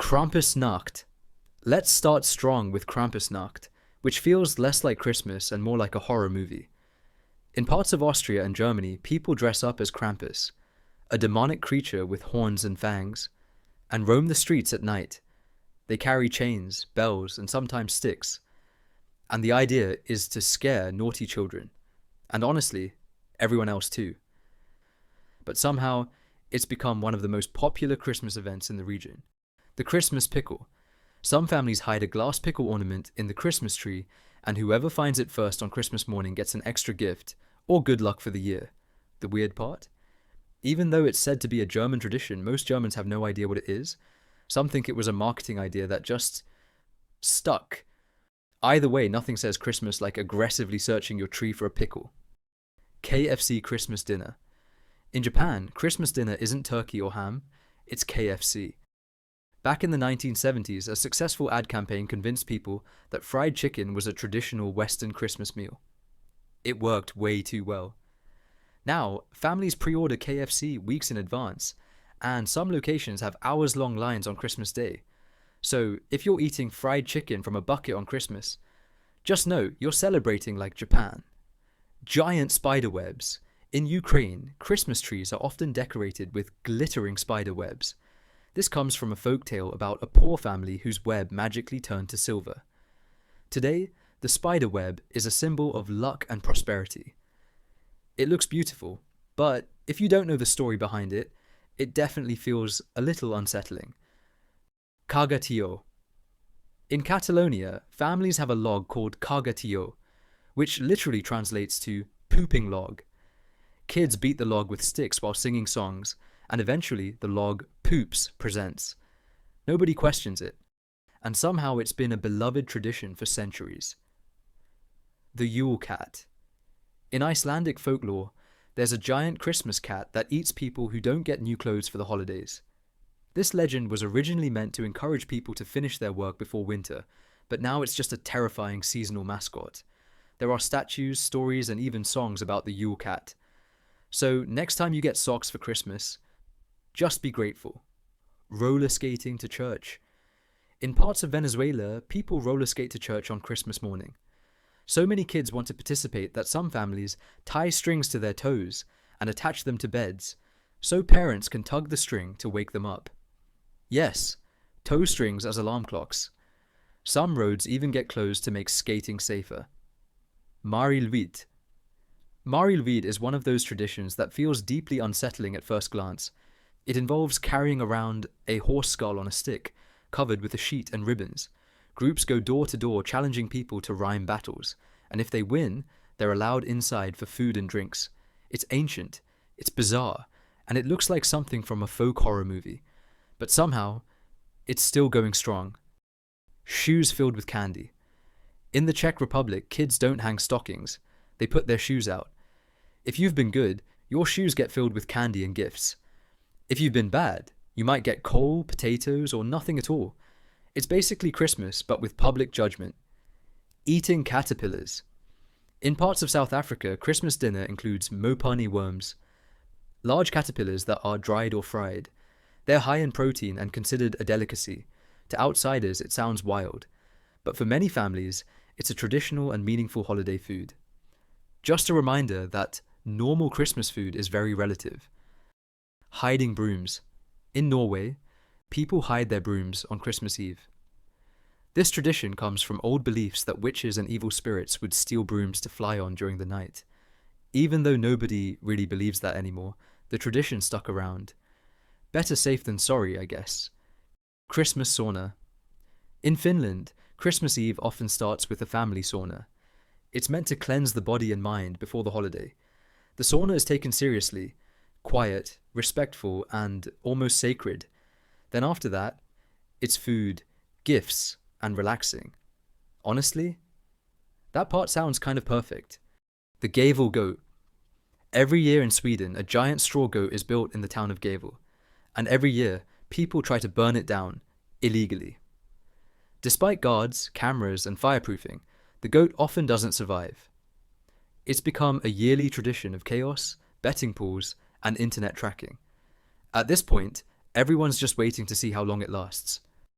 Krampusnacht. Let's start strong with Krampusnacht, which feels less like Christmas and more like a horror movie. In parts of Austria and Germany, people dress up as Krampus, a demonic creature with horns and fangs, and roam the streets at night. They carry chains, bells, and sometimes sticks. And the idea is to scare naughty children, and honestly, everyone else too. But somehow, it's become one of the most popular Christmas events in the region. The Christmas Pickle. Some families hide a glass pickle ornament in the Christmas tree, and whoever finds it first on Christmas morning gets an extra gift, or good luck for the year. The weird part? Even though it's said to be a German tradition, most Germans have no idea what it is. Some think it was a marketing idea that just stuck. Either way, nothing says Christmas like aggressively searching your tree for a pickle. KFC Christmas Dinner. In Japan, Christmas dinner isn't turkey or ham, it's KFC. Back in the 1970s, a successful ad campaign convinced people that fried chicken was a traditional Western Christmas meal. It worked way too well. Now, families pre-order KFC weeks in advance, and some locations have hours-long lines on Christmas Day. So, if you're eating fried chicken from a bucket on Christmas, just know you're celebrating like Japan. Giant spider webs. In Ukraine, Christmas trees are often decorated with glittering spider webs. This comes from a folktale about a poor family whose web magically turned to silver. Today, the spider web is a symbol of luck and prosperity. It looks beautiful, but if you don't know the story behind it, it definitely feels a little unsettling. Caga Tió. In Catalonia, families have a log called Caga Tió, which literally translates to pooping log. Kids beat the log with sticks while singing songs, and eventually the log poops presents. Nobody questions it, and somehow it's been a beloved tradition for centuries. The Yule Cat. In Icelandic folklore, there's a giant Christmas cat that eats people who don't get new clothes for the holidays. This legend was originally meant to encourage people to finish their work before winter, but now it's just a terrifying seasonal mascot. There are statues, stories, and even songs about the Yule Cat. So next time you get socks for Christmas, just be grateful. Roller skating to church. In parts of Venezuela, people roller skate to church on Christmas morning. So many kids want to participate that some families tie strings to their toes and attach them to beds, so parents can tug the string to wake them up. Yes, toe strings as alarm clocks. Some roads even get closed to make skating safer. Lwyd. Lwyd is one of those traditions that feels deeply unsettling at first glance. It involves carrying around a horse skull on a stick, covered with a sheet and ribbons. Groups go door to door challenging people to rhyme battles, and if they win, they're allowed inside for food and drinks. It's ancient, it's bizarre, and it looks like something from a folk horror movie. But somehow, it's still going strong. Shoes filled with candy. In the Czech Republic, kids don't hang stockings. They put their shoes out. If you've been good, your shoes get filled with candy and gifts. If you've been bad, you might get coal, potatoes, or nothing at all. It's basically Christmas, but with public judgment. Eating caterpillars. In parts of South Africa, Christmas dinner includes mopani worms, large caterpillars that are dried or fried. They're high in protein and considered a delicacy. To outsiders, it sounds wild. But for many families, it's a traditional and meaningful holiday food. Just a reminder that normal Christmas food is very relative. Hiding brooms. In Norway, people hide their brooms on Christmas Eve. This tradition comes from old beliefs that witches and evil spirits would steal brooms to fly on during the night. Even though nobody really believes that anymore, the tradition stuck around. Better safe than sorry, I guess. Christmas sauna. In Finland, Christmas Eve often starts with a family sauna. It's meant to cleanse the body and mind before the holiday. The sauna is taken seriously, quiet, respectful, and almost sacred. Then after that, it's food, gifts, and relaxing. Honestly, that part sounds kind of perfect. The Gävle Goat. Every year in Sweden, a giant straw goat is built in the town of Gävle, and every year, people try to burn it down, illegally. Despite guards, cameras, and fireproofing, the goat often doesn't survive. It's become a yearly tradition of chaos, betting pools, and internet tracking. At this point, everyone's just waiting to see how long it lasts.